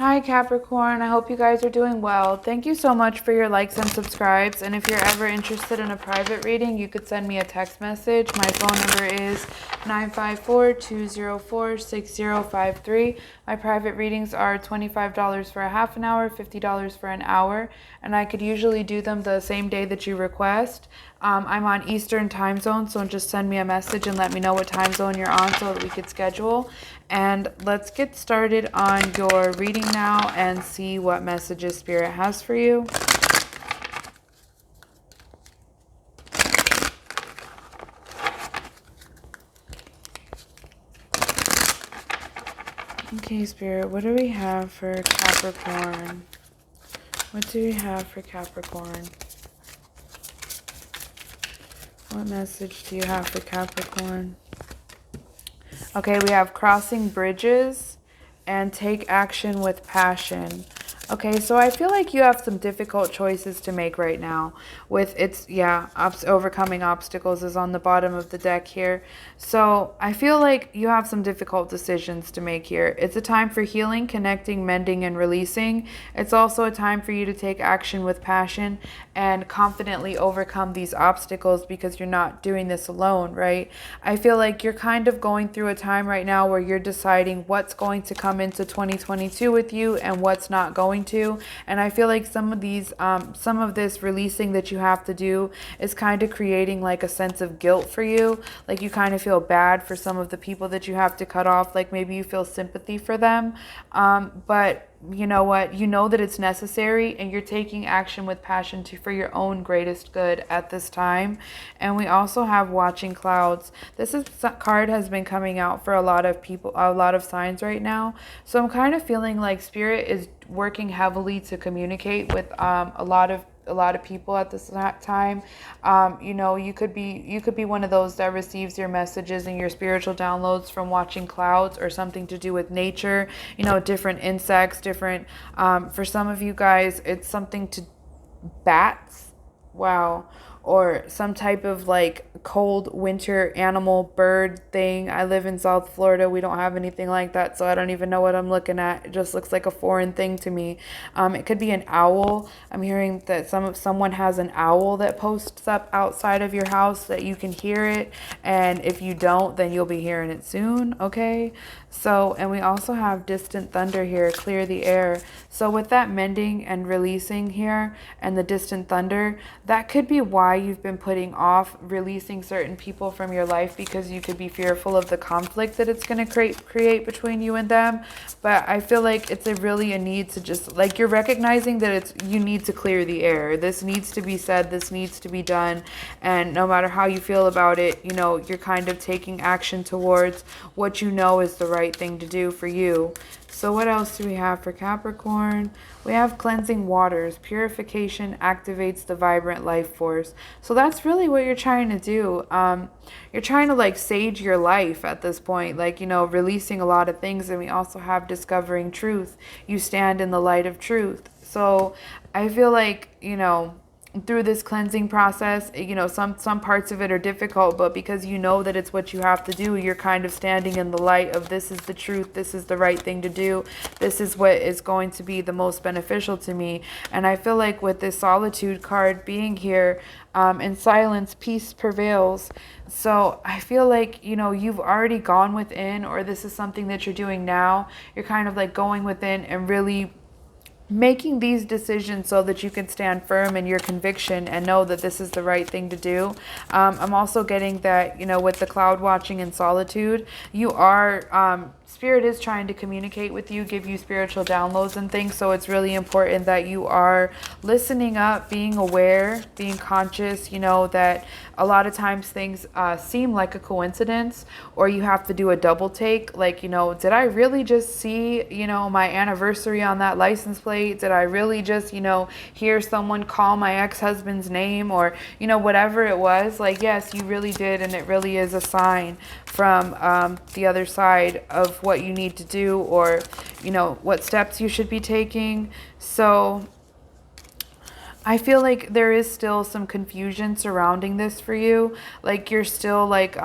Hi Capricorn, I hope you guys are doing well. Thank you so much for your likes and subscribes. And if you're ever interested in a private reading, you could send me a text message. My phone number is 954-204-6053. My private readings are $25 for a half an hour, $50 for an hour, and I could usually do them the same day that you request. I'm on Eastern time zone, so just send me a message and let me know what time zone you're on so that we could schedule. And let's get started on your reading now and see what messages Spirit has for you. Okay, Spirit, what do we have for Capricorn? What do we have for Capricorn? What message do you have for Capricorn? Okay, we have crossing bridges and take action with passion. Okay, so I feel like you have some difficult choices to make right now. With overcoming obstacles is on the bottom of the deck here. So I feel like you have some difficult decisions to make here. It's a time for healing, connecting, mending, and releasing. It's also a time for you to take action with passion and confidently overcome these obstacles because you're not doing this alone, right? I feel like you're kind of going through a time right now where you're deciding what's going to come into 2022 with you and what's not going to. And I feel like some of this releasing that you have to do is kind of creating like a sense of guilt for you. Like you kind of feel bad for some of the people that you have to cut off. Like maybe you feel sympathy for them. But you know what? You know that it's necessary and you're taking action with passion for your own greatest good at this time. And we also have watching clouds. Card has been coming out for a lot of people, a lot of signs right now. So I'm kind of feeling like Spirit is working heavily to communicate with a lot of people at this time. You could be one of those that receives your messages and your spiritual downloads from watching clouds or something to do with nature, different insects, different, for some of you guys, it's something to bats. Wow. Or some type of like cold winter animal bird thing. I live in South Florida. We don't have anything like that, so I don't even know what I'm looking at. It just looks like a foreign thing to me. It could be an owl. I'm hearing that someone has an owl that posts up outside of your house that you can hear it, and if you don't, then you'll be hearing it soon. Okay. So, and we also have distant thunder here, clear the air. So with that mending and releasing here and the distant thunder, that could be why you've been putting off releasing certain people from your life, because you could be fearful of the conflict that it's going to create between you and them. But I feel like it's a need to just, like, you're recognizing that you need to clear the air. This needs to be said, this needs to be done. And no matter how you feel about it, you're kind of taking action towards what you know is the right thing to do for you. So what else do we have for Capricorn? We have cleansing waters. Purification activates the vibrant life force. So that's really what you're trying to do. You're trying to like sage your life at this point, like, releasing a lot of things. And we also have discovering truth. You stand in the light of truth. So I feel like, through this cleansing process, some parts of it are difficult, but because you know that it's what you have to do, you're kind of standing in the light of this is the truth, this is the right thing to do, this is what is going to be the most beneficial to me. And I feel like with this solitude card being here, in silence, peace prevails. So I feel like, you've already gone within, or this is something that you're doing now. You're kind of like going within and really making these decisions so that you can stand firm in your conviction and know that this is the right thing to do. I'm also getting that, with the cloud watching and solitude, you are, Spirit is trying to communicate with you, give you spiritual downloads and things. So it's really important that you are listening up, being aware, being conscious, that a lot of times things seem like a coincidence, or you have to do a double take. Like, did I really just see, my anniversary on that license plate? Did I really just, hear someone call my ex-husband's name, or, whatever it was? Like, yes, you really did. And it really is a sign from the other side of what you need to do, or, what steps you should be taking. So I feel like there is still some confusion surrounding this for you. Like you're still like,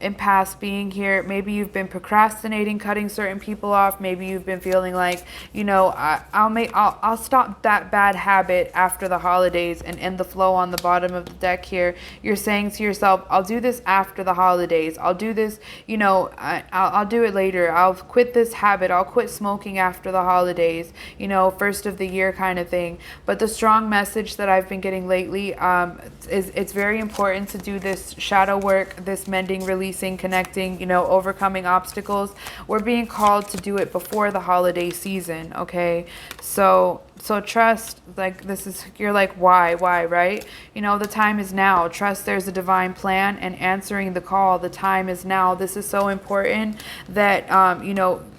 in past being here. Maybe you've been procrastinating cutting certain people off. Maybe you've been feeling like, I'll stop that bad habit after the holidays. And in the flow on the bottom of the deck here, you're saying to yourself, I'll do this after the holidays. I'll do this, I'll do it later. I'll quit this habit. I'll quit smoking after the holidays, first of the year kind of thing. But the strong message that I've been getting lately is it's very important to do this shadow work, this mending, releasing, connecting, overcoming obstacles. We're being called to do it before the holiday season, okay? So trust, like you're like, why, right? The time is now. Trust there's a divine plan and answering the call. The time is now. This is so important that,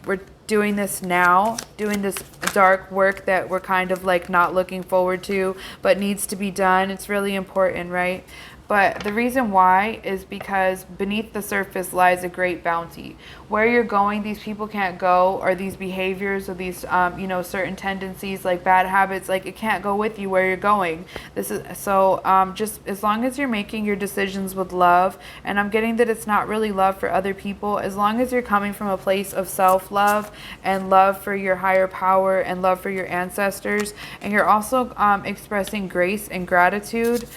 we're doing this now, doing this dark work that we're kind of like not looking forward to, but needs to be done. It's really important, right? But the reason why is because beneath the surface lies a great bounty. Where you're going, these people can't go, or these behaviors, or these, certain tendencies, like bad habits, like it can't go with you where you're going. This is so. Just as long as you're making your decisions with love, and I'm getting that it's not really love for other people. As long as you're coming from a place of self-love and love for your higher power and love for your ancestors, and you're also expressing grace and gratitude,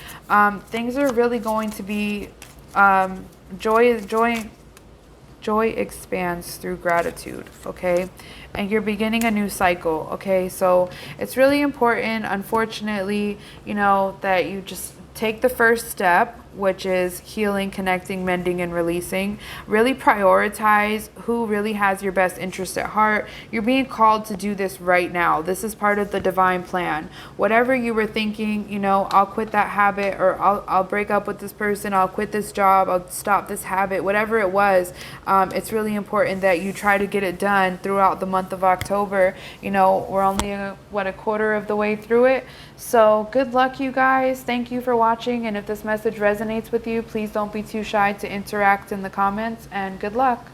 things are really going to be joy expands through gratitude, okay? And you're beginning a new cycle, okay? So it's really important, unfortunately, that you just take the first step, which is healing, connecting, mending, and releasing. Really prioritize who really has your best interest at heart. You're being called to do this right now. This is part of the divine plan. Whatever you were thinking, I'll quit that habit, or I'll break up with this person, I'll quit this job, I'll stop this habit, whatever it was, it's really important that you try to get it done throughout the month of October. We're only a quarter of the way through it. So good luck, you guys. Thank you for watching. And if this message resonates with you, please don't be too shy to interact in the comments, and good luck.